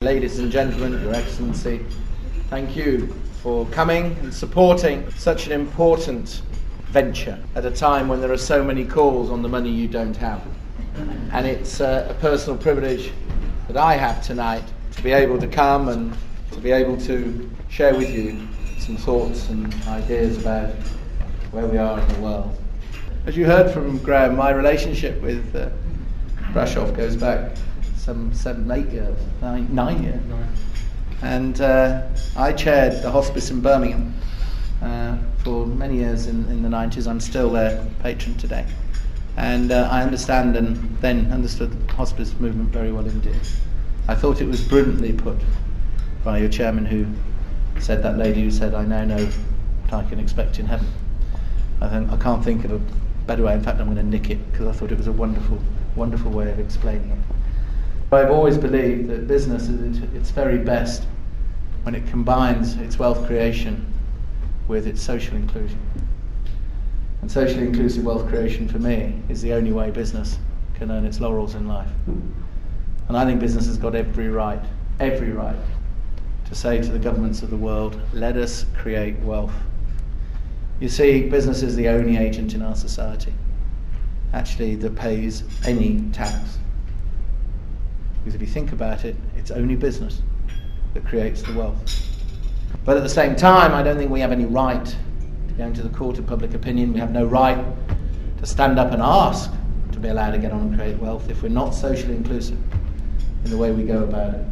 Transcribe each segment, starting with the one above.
Ladies and gentlemen, Your Excellency, thank you for coming and supporting such an important venture at a time when there are so many calls on the money you don't have. And it's a personal privilege that I have tonight to be able to come and to be able to share with you some thoughts and ideas about where we are in the world. As you heard from Graham, my relationship with Brasov goes back some 9 years. And I chaired the Hospice in Birmingham for many years in the 90s. I'm still their patron today. And I understand and then understood the Hospice movement very well indeed. I thought it was brilliantly put by your chairman, who said, that lady who said, "I now know what I can expect in heaven." I can't think of a better way. In fact, I'm going to nick it because I thought it was a wonderful, wonderful way of explaining it. I've always believed that business is at its very best when it combines its wealth creation with its social inclusion. And socially inclusive wealth creation, for me, is the only way business can earn its laurels in life. And I think business has got every right to say to the governments of the world, let us create wealth. You see, business is the only agent in our society, actually, that pays any tax. Because if you think about it, it's only business that creates the wealth. But at the same time, I don't think we have any right to go into the court of public opinion. We have no right to stand up and ask to be allowed to get on and create wealth if we're not socially inclusive in the way we go about it.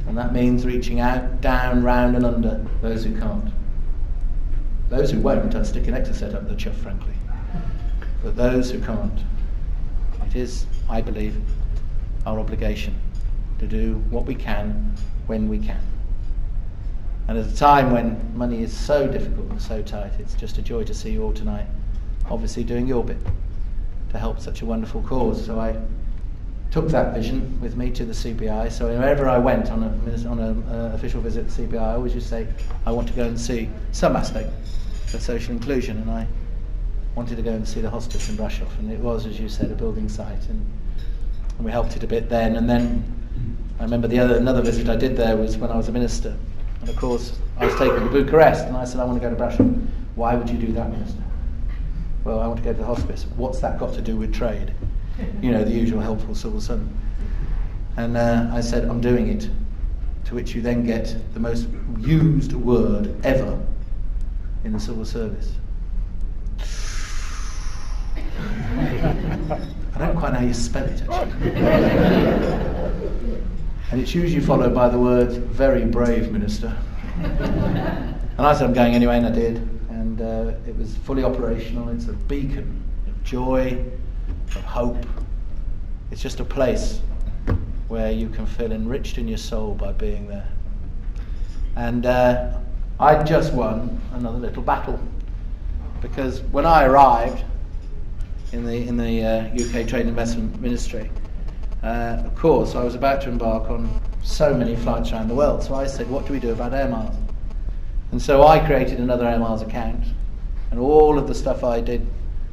And that means reaching out, down, round and under those who can't. Those who won't, I'd stick an exocet up the chuff, frankly. But those who can't, it is, I believe, our obligation to do what we can when we can. And at a time when money is so difficult and so tight, it's just a joy to see you all tonight, obviously doing your bit to help such a wonderful cause. So I took that vision with me to the CBI. So whenever I went on an official visit to the CBI, I always used to say, I want to go and see some aspect of social inclusion. And I wanted to go and see the hospice in Brasov. And it was, as you said, a building site. And we helped it a bit then. And then I remember another visit I did there was when I was a minister. And of course, I was taken to Bucharest. And I said, I want to go to Brasov. Why would you do that, minister? Well, I want to go to the hospice. What's that got to do with trade? You know, the usual helpful civil servant. And I said, I'm doing it. To which you then get the most used word ever in the civil service. I don't quite know how you spell it, actually. And it's usually followed by the words, very brave, minister. And I said, I'm going anyway, and I did. And it was fully operational. It's a beacon of joy, of hope. It's just a place where you can feel enriched in your soul by being there. And I just won another little battle, because when I arrived in the UK Trade and Investment Ministry, of course I was about to embark on so many flights around the world. So I said, what do we do about air miles? And so I created another air miles account, and all of the stuff I did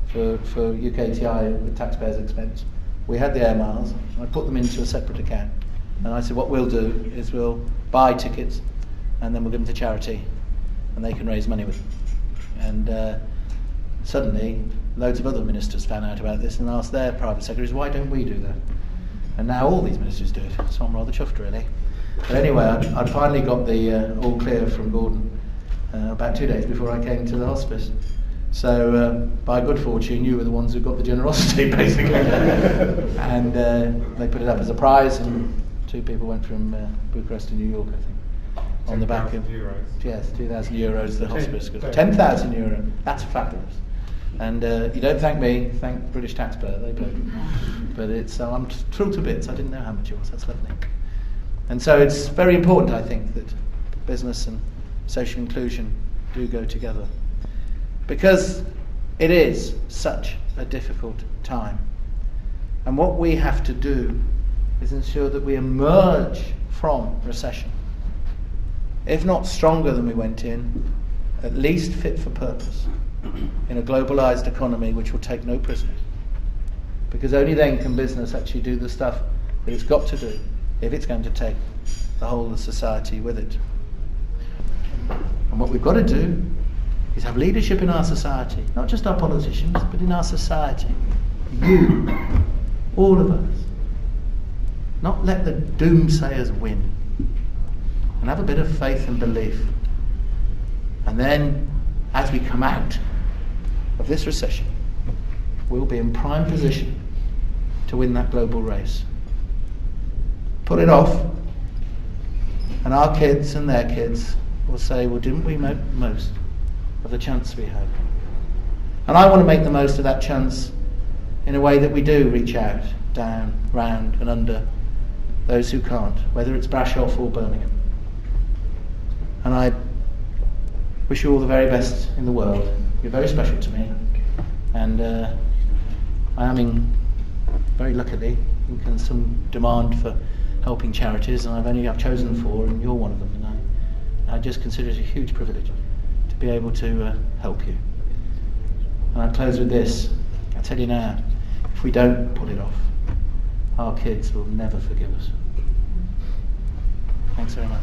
for UKTI with taxpayers' expense, we had the air miles, and I put them into a separate account. And I said, what we'll do is we'll buy tickets, and then we'll give them to charity, and they can raise money with them. And suddenly, loads of other ministers found out about this and asked their private secretaries, why don't we do that? And now all these ministers do it, so I'm rather chuffed, really. But anyway, I'd finally got the all clear from Gordon about 2 days before I came to the hospice. So by good fortune, you were the ones who got the generosity, basically. And they put it up as a prize, and 2 people went from Bucharest to New York, I think, on the back of €10,000. Yes, €2,000 the hospice. 10,000 euro. That's fabulous. And you don't thank me, thank British taxpayer. They paid. But I'm thrilled to bits. I didn't know how much it was. That's lovely. And so it's very important, I think, that business and social inclusion do go together, because it is such a difficult time. And what we have to do is ensure that we emerge from recession, if not stronger than we went in, at least fit for purpose, in a globalized economy which will take no prisoners. Because only then can business actually do the stuff that it's got to do if it's going to take the whole of society with it. And what we've got to do is have leadership in our society, not just our politicians, but in our society. You, all of us. Not let the doomsayers win. And have a bit of faith and belief. And then, as we come out of this recession, we'll be in prime position to win that global race. Put it off, and our kids and their kids will say, well, didn't we make the most of the chance we had? And I want to make the most of that chance in a way that we do reach out, down, round and under those who can't, whether it's Brasov or Birmingham. And I wish you all the very best in the world. You're very special to me, and I am very luckily in some demand for helping charities, and I've chosen 4, and you're one of them, and I just consider it a huge privilege to be able to help you. And I'll close with this. I tell you now, if we don't pull it off, our kids will never forgive us. Thanks very much.